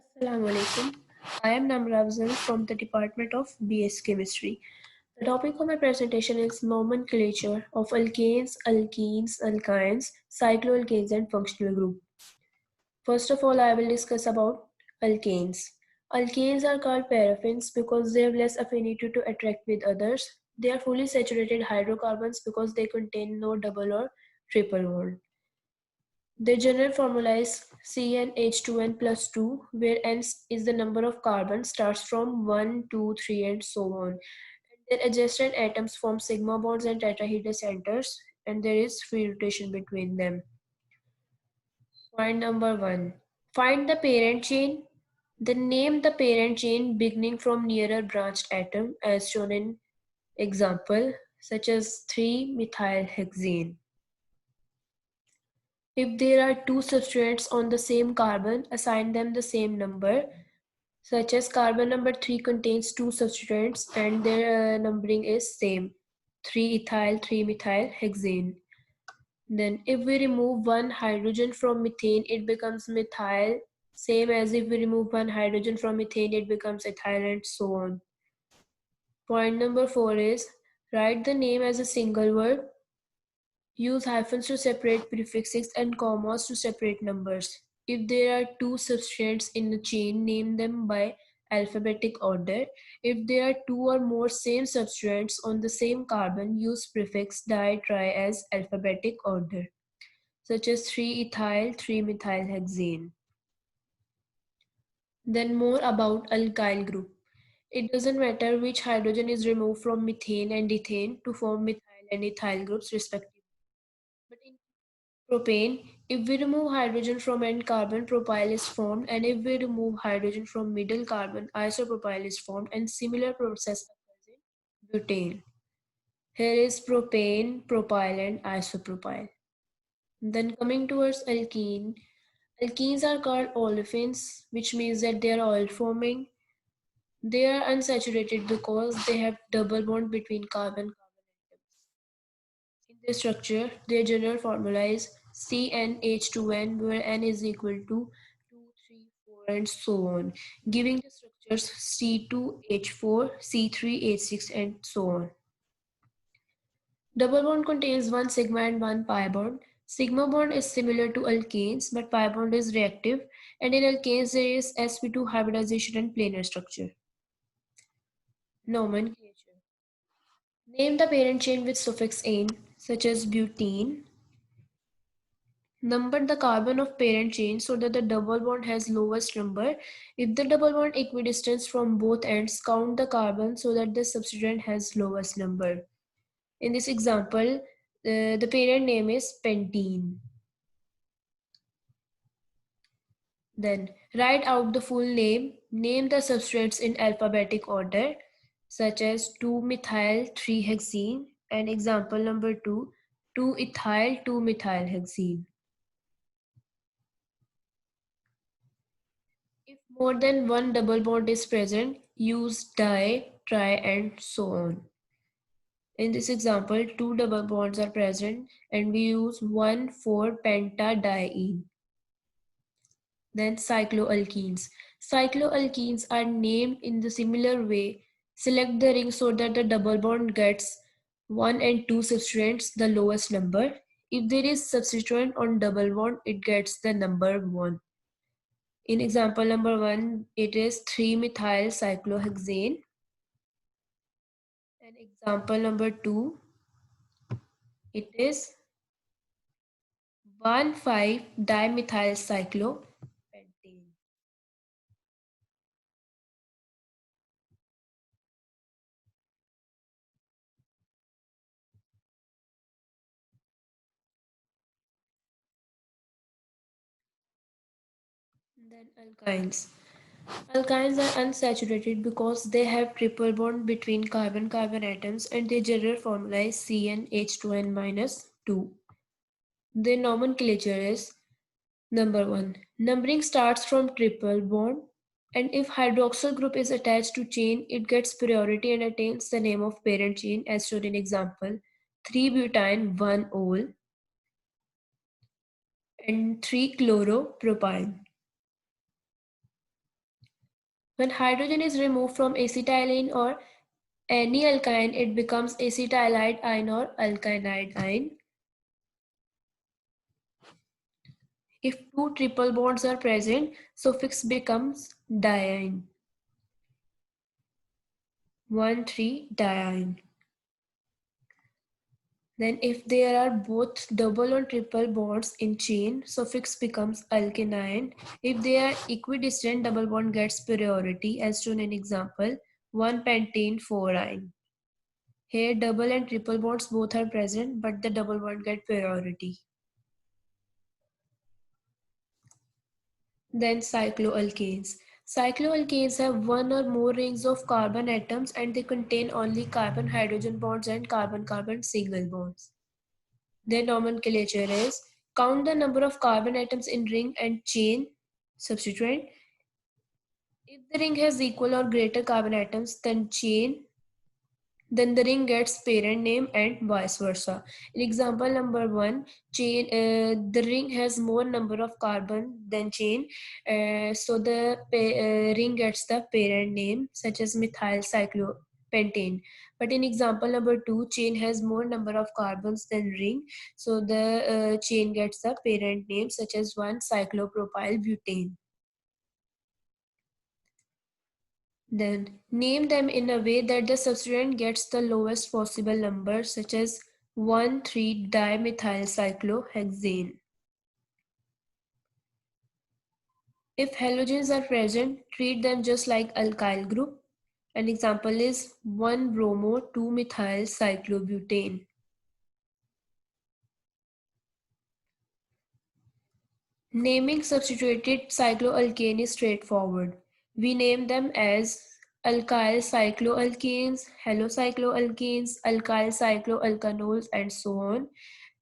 Assalamu alaikum. I am Namra Afzal from the Department of BS Chemistry. The topic of my presentation is nomenclature of alkanes, alkenes, alkynes, cycloalkanes, and functional group. First of all, I will discuss about alkanes. Alkanes are called paraffins because they have less affinity to attract with others. They are fully saturated hydrocarbons because they contain no double or triple bond. The general formula is CnH2n plus 2, where n is the number of carbons, starts from 1, 2, 3, and so on. And their adjacent atoms form sigma bonds and tetrahedral centers, and there is free rotation between them. Point number 1. Find the parent chain. Then name the parent chain beginning from nearer branched atom as shown in example, such as 3-methylhexane. If there are two substrates on the same carbon, assign them the same number, such as carbon number 3 contains two substrates and their numbering is same, 3-ethyl, 3-methylhexane. Then if we remove one hydrogen from methane, it becomes methyl, same as if we remove one hydrogen from methane, it becomes ethyl, and so on. Point number 4 is write the name as a single word. Use hyphens to separate prefixes and commas to separate numbers. If there are two substrates in a chain, name them by alphabetic order. If there are two or more same substrates on the same carbon, use prefix di, tri as alphabetic order, such as 3-ethyl, 3-methylhexane. Then more about alkyl group. It doesn't matter which hydrogen is removed from methane and ethane to form methyl and ethyl groups respectively. But in propane, if we remove hydrogen from end carbon, propyl is formed, and if we remove hydrogen from middle carbon, isopropyl is formed, and similar process occurs in butane. Here is propane, propyl, and isopropyl. Then coming towards alkene, alkenes are called olefins, which means that they are oil forming. They are unsaturated because they have double bond between carbon-carbon atoms. In their structure, their general formula is CnH2n, where n is equal to 2, 3, 4, and so on, giving the structures C2H4, C3H6, and so on. Double bond contains one sigma and one pi bond. Sigma bond is similar to alkanes, but pi bond is reactive, and in alkanes there is sp2 hybridization and planar structure. Nomenclature. Name the parent chain with suffix "ane", such as butene. Number the carbon of parent chain so that the double bond has lowest number. If the double bond equidistant from both ends, count the carbon so that the substituent has lowest number. In this example, the parent name is pentene. Then write out the full name. Name the substrates in alphabetic order, such as 2-methyl-3-hexene, and example number 2, 2-ethyl 2-methylhexene. If more than one double bond is present, use di, tri, and so on. In this example, two double bonds are present and we use 1,4-pentadiene. Then cycloalkenes. Cycloalkenes are named in the similar way. Select the ring so that the double bond gets 1 and 2 substituents, the lowest number. If there is substituent on double bond, it gets the number 1. In example number 1, it is 3-methyl cyclohexane. And example number 2, it is 1,5-dimethylcyclopentane. Then alkynes. Alkynes are unsaturated because they have triple bond between carbon-carbon atoms and their general formula is CnH2n-2. Their nomenclature is number 1. Numbering starts from triple bond, and if hydroxyl group is attached to chain, it gets priority and attains the name of parent chain as shown in example 3-butyne 1-ol and 3-chloropropyne. When hydrogen is removed from acetylene or any alkyne, it becomes acetylide ion or alkynide ion. If two triple bonds are present, suffix becomes diene. 1,3-diene. Then if there are both double or triple bonds in chain, suffix becomes alkyne. If they are equidistant, double bond gets priority as shown in example 1-pentene 4-ine. Here double and triple bonds both are present, but the double bond get priority. Then cycloalkanes. Cycloalkanes have one or more rings of carbon atoms and they contain only carbon-hydrogen bonds and carbon-carbon single bonds. Their nomenclature is count the number of carbon atoms in ring and chain substituent. If the ring has equal or greater carbon atoms than chain, then the ring gets parent name and vice versa. In example number 1, chain the ring has more number of carbon than chain, so the ring gets the parent name such as methyl cyclopentane. But in example number 2, chain has more number of carbons than ring, so the chain gets the parent name such as 1-cyclopropyl butane. Then name them in a way that the substituent gets the lowest possible number, such as 1,3-dimethylcyclohexane. If halogens are present, treat them just like alkyl group. An example is 1-bromo-2-methyl cyclobutane. Naming substituted cycloalkane is straightforward. We name them as alkyl cycloalkanes, halocycloalkanes, alkyl cycloalkanols, and so on.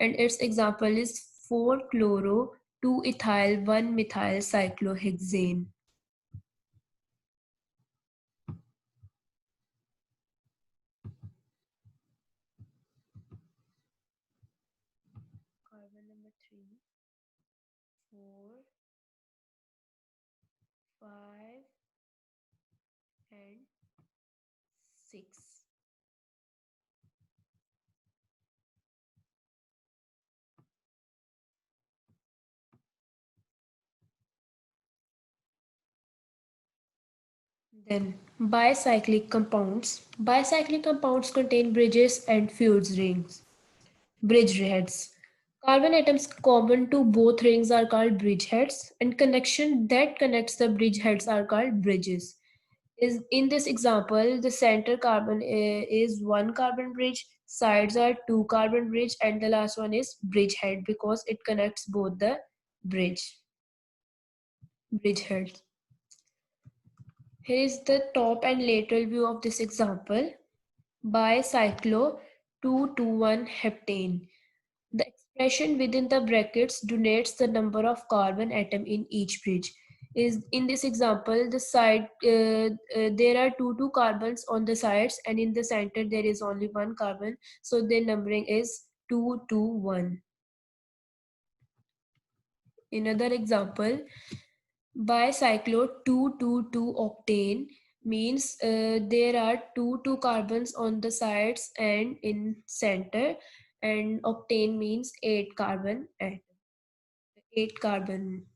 And its example is 4-chloro-2-ethyl-1-methyl cyclohexane. Carbon number 3, 4, 5, and 6. Then bicyclic compounds. Bicyclic compounds contain bridges and fused rings. Bridge heads. Carbon atoms common to both rings are called bridge heads, and connection that connects the bridge heads are called bridges. Is in this example, the center carbon is one carbon bridge, sides are two carbon bridge, and the last one is bridge head because it connects both the bridge heads. Here is the top and lateral view of this example. Bicyclo 2,2,1 heptane. The expression within the brackets denotes the number of carbon atom in each bridge. Is in this example, the side there are two carbons on the sides, and in the center there is only one carbon. So the numbering is 2,2,1. Another example, bicyclo 2,2,2 octane means there are two carbons on the sides and in center, and octane means 8 carbon and 8 carbon.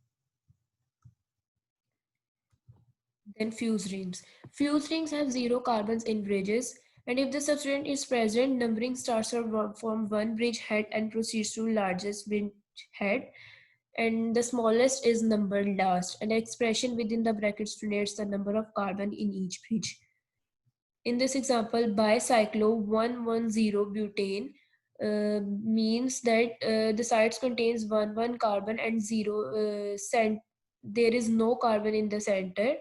Then fused rings. Fused rings have 0 carbons in bridges, and if the substituent is present, numbering starts from one bridge head and proceeds to largest bridge head, and the smallest is numbered last, and the expression within the brackets denotes the number of carbon in each bridge. In this example, bicyclo 1,1,0 butane means that the sides contains one carbon and 0 there is no carbon in the center.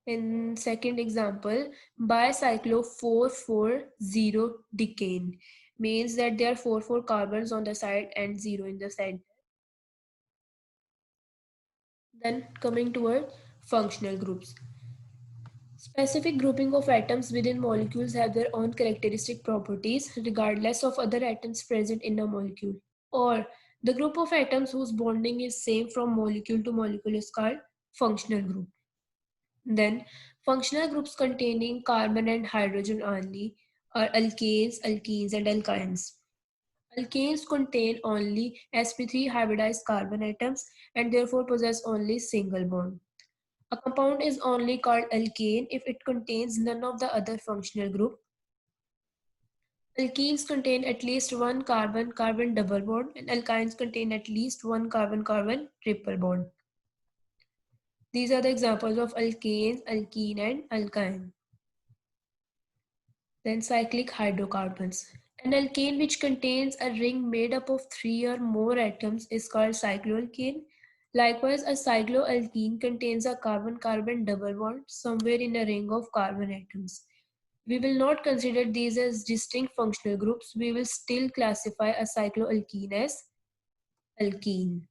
In second example, bicyclo 4,4,0 decane means that there are four carbons on the side and 0 in the center. Then coming toward functional groups. Specific grouping of atoms within molecules have their own characteristic properties regardless of other atoms present in a molecule. Or the group of atoms whose bonding is same from molecule to molecule is called functional group. Then functional groups containing carbon and hydrogen only are alkanes, alkenes, and alkynes. Alkanes contain only sp3 hybridized carbon atoms and therefore possess only single bond. A compound is only called alkane if it contains none of the other functional group. Alkenes contain at least one carbon-carbon double bond, and alkynes contain at least one carbon-carbon triple bond. These are the examples of alkanes, alkene, and alkyne. Then cyclic hydrocarbons. An alkane which contains a ring made up of 3 or more atoms is called cycloalkane. Likewise, a cycloalkene contains a carbon-carbon double bond somewhere in a ring of carbon atoms. We will not consider these as distinct functional groups. We will still classify a cycloalkene as alkene.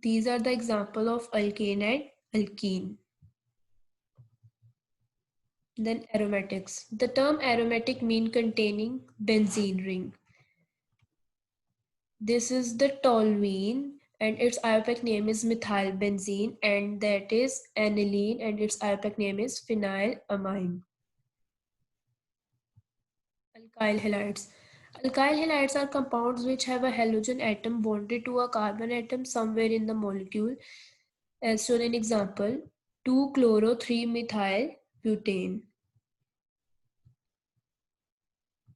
These are the example of alkane and alkene. Then aromatics. The term aromatic means containing benzene ring. This is the toluene and its IUPAC name is methylbenzene, and that is aniline and its IUPAC name is phenylamine. Alkyl halides. Alkyl halides are compounds which have a halogen atom bonded to a carbon atom somewhere in the molecule, as shown in example 2-chloro-3-methyl butane.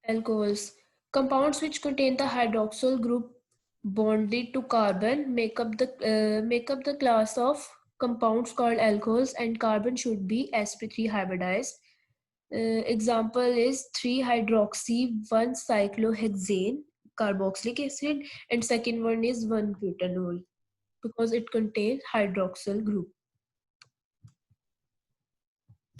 Alcohols. Compounds which contain the hydroxyl group bonded to carbon make up the class of compounds called alcohols, and carbon should be sp3 hybridized. Example is 3-hydroxy 1-cyclohexane carboxylic acid, and second one is 1-butanol because it contains hydroxyl group.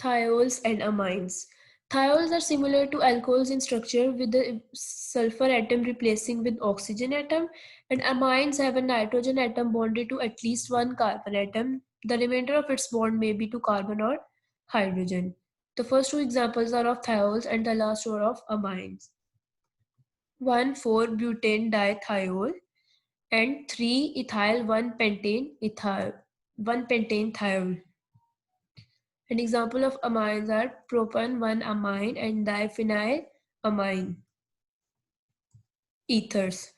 Thiols and amines. Thiols are similar to alcohols in structure with the sulfur atom replacing with oxygen atom, and amines have a nitrogen atom bonded to at least one carbon atom. The remainder of its bond may be to carbon or hydrogen. The first two examples are of thiols and the last two are of amines. 1,4-butane dithiol and 3-ethyl 1-pentane ethyl 1-pentane thiol. An example of amines are propan 1-amine and diphenylamine. Ethers.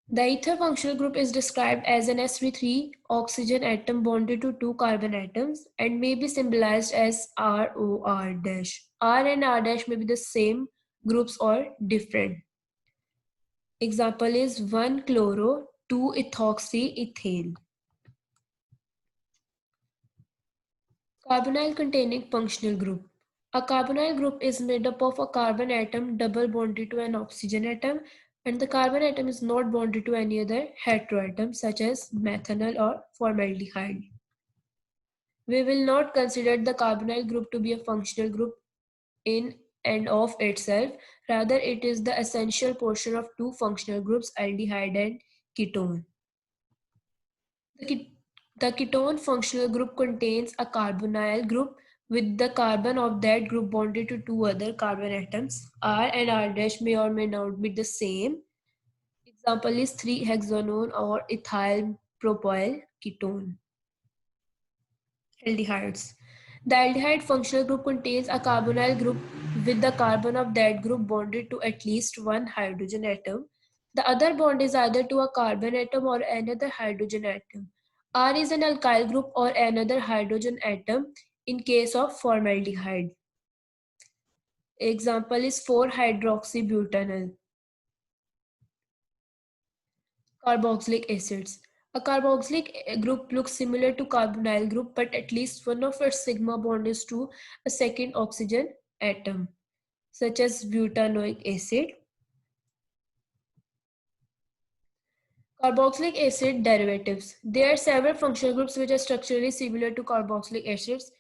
The ether functional group is described as an sp3 oxygen atom bonded to two carbon atoms and may be symbolized as ROR dash. R and R dash may be the same groups or different. Example is 1-chloro 2-ethoxyethane. Carbonyl containing functional group. A carbonyl group is made up of a carbon atom double bonded to an oxygen atom, and the carbon atom is not bonded to any other heteroatom such as methanol or formaldehyde. We will not consider the carbonyl group to be a functional group in and of itself. Rather, it is the essential portion of two functional groups, aldehyde and ketone. The ketone functional group contains a carbonyl group with the carbon of that group bonded to two other carbon atoms. R and R dash may or may not be the same. Example is 3-hexanone or ethyl propyl ketone. Aldehydes. The aldehyde functional group contains a carbonyl group with the carbon of that group bonded to at least one hydrogen atom. The other bond is either to a carbon atom or another hydrogen atom. R is an alkyl group or another hydrogen atom in case of formaldehyde. Example is 4-hydroxybutanol. Carboxylic acids. A carboxylic group looks similar to carbonyl group, but at least one of its sigma bond is to a second oxygen atom, such as butanoic acid. Carboxylic acid derivatives. There are several functional groups which are structurally similar to carboxylic acids.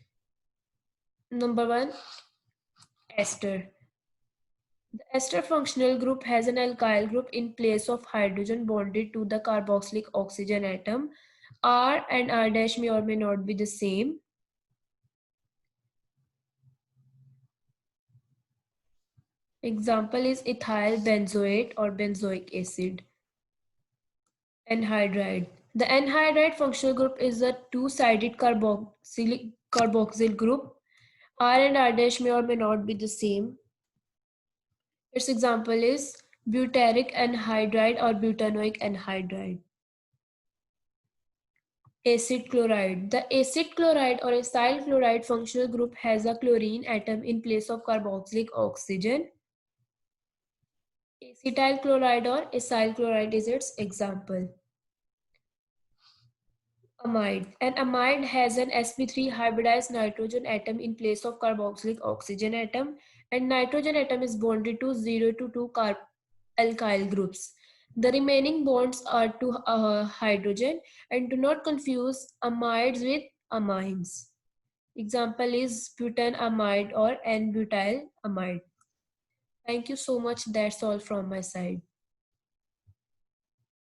Number 1, ester. The ester functional group has an alkyl group in place of hydrogen bonded to the carboxylic oxygen atom. R and R dash may or may not be the same. Example is ethyl benzoate or benzoic acid. Anhydride. The anhydride functional group is a two-sided carboxyl group. R and R dash may or may not be the same. Its example is butyric anhydride or butanoic anhydride. Acid chloride. The acid chloride or acyl chloride functional group has a chlorine atom in place of carboxylic oxygen. Acetyl chloride or acyl chloride is its example. Amide. An amide has an sp3 hybridized nitrogen atom in place of carboxylic oxygen atom, and nitrogen atom is bonded to 0 to 2 alkyl groups. The remaining bonds are to hydrogen, and do not confuse amides with amines. Example is butanamide or N-butyl amide. Thank you so much. That's all from my side.